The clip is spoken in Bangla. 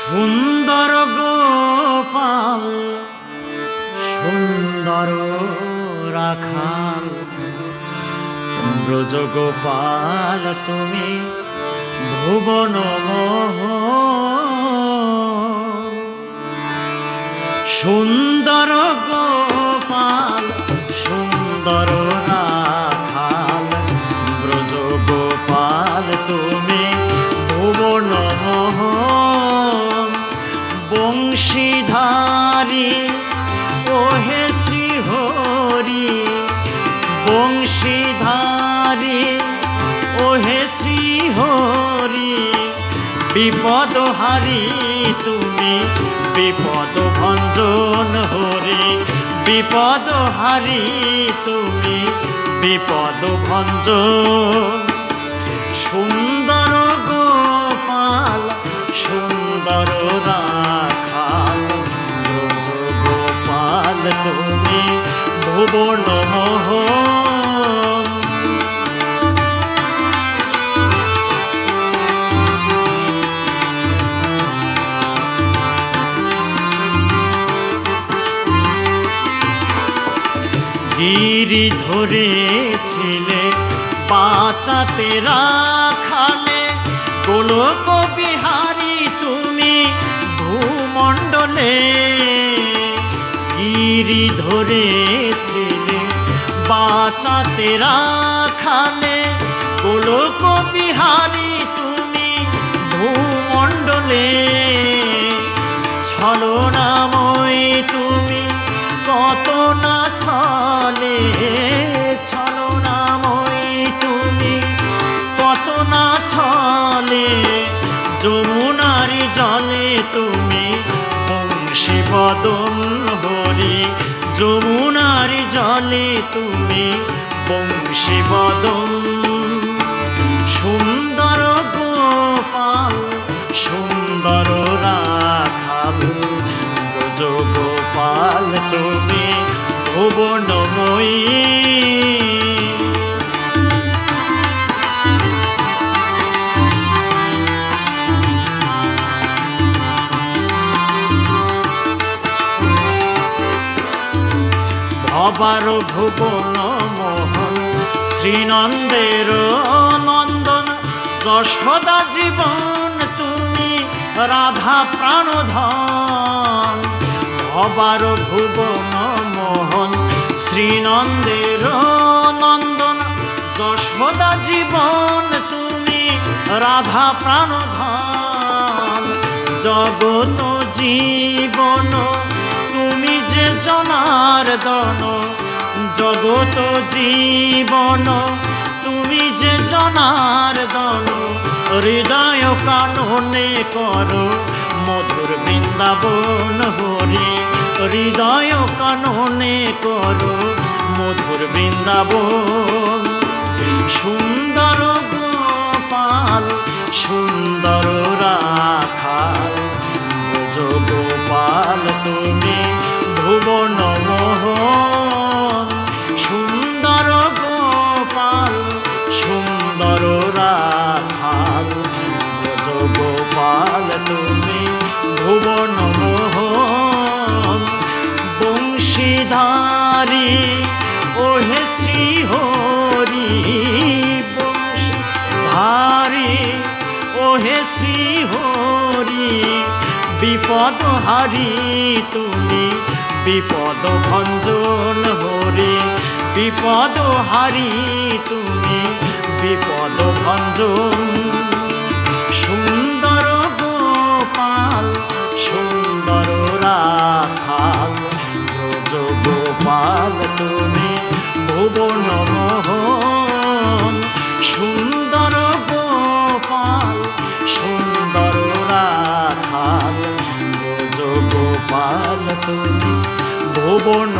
সুন্দর গোপাল সুন্দর রাখাল ব্রজ গোপাল তুমি ভুবন মোহ সুন্দর গোপাল সুন্দর রাখাল ব্রজ গোপাল তুমি ভুবন মোহ বংশীধারী ওহে শ্রীহরি বংশীধারী ওহে শ্রীহরি বিপদহারি তুমি বিপদ ভঞ্জন হরি বিপদহারি তুমি বিপদ ভঞ্জন সুন্দর গোপাল সুন্দর রাখাল ব্রজ গোপাল তুমি ভুবন মোহ গিরি ধরেছিলে বাঁচাতে রাখালে গোলক বিহারী তুমি ভূমণ্ডলে গিরি ধরেছিলে বাঁচাতে রাখালে গোলক বিহারী তুমি ভূমণ্ডলে ছলনাময় তুমি কত না ছলে ছলনাময় তুমি কত না ছলে যমুনারি জলে তুমি বংশী বদন হরি যমুনারি জলে তুমি বংশী বদন সুন্দর গোপাল সুন্দর রাখাল ব্রজ গোপাল তুমি ভুবনময়ী ভবার ভুবন মোহন শ্রীনন্দের নন্দন যশোদা জীবন তুমি রাধা প্রাণধন ভবার ভুবন মোহন শ্রীনন্দের নন্দন যশোদা জীবন তুমি রাধা প্রাণধন জগত জীবন তুমি যে জনার্দন জগত জীবন তুমি যে জনার্দন হৃদয় কাননে করো মধুর বৃন্দাবন হরি হৃদয় কাননে করো মধুর বৃন্দাবন সুন্দর গোপাল সুন্দর রাখাল ব্রজ গোপাল তুমি ভুবন মোহন সুন্দর গোপাল সুন্দর রাখাল ব্রজ গোপাল তুমি ভুবন মোহন বংশীধারী ওহে শ্রীহরি বংশীধারী ওহে শ্রীহরি বিপদহারি তুমি বিপদ ভঞ্জন হরি বিপদহারি তুমি বিপদ ভঞ্জন সুন্দর গোপাল সুন্দর রাখাল ব্রজ গোপাল তুমি ভুবন মোহন সুন্দর গোপাল সুন্দর রাখাল ব্রজ গোপাল তুমি ভুবন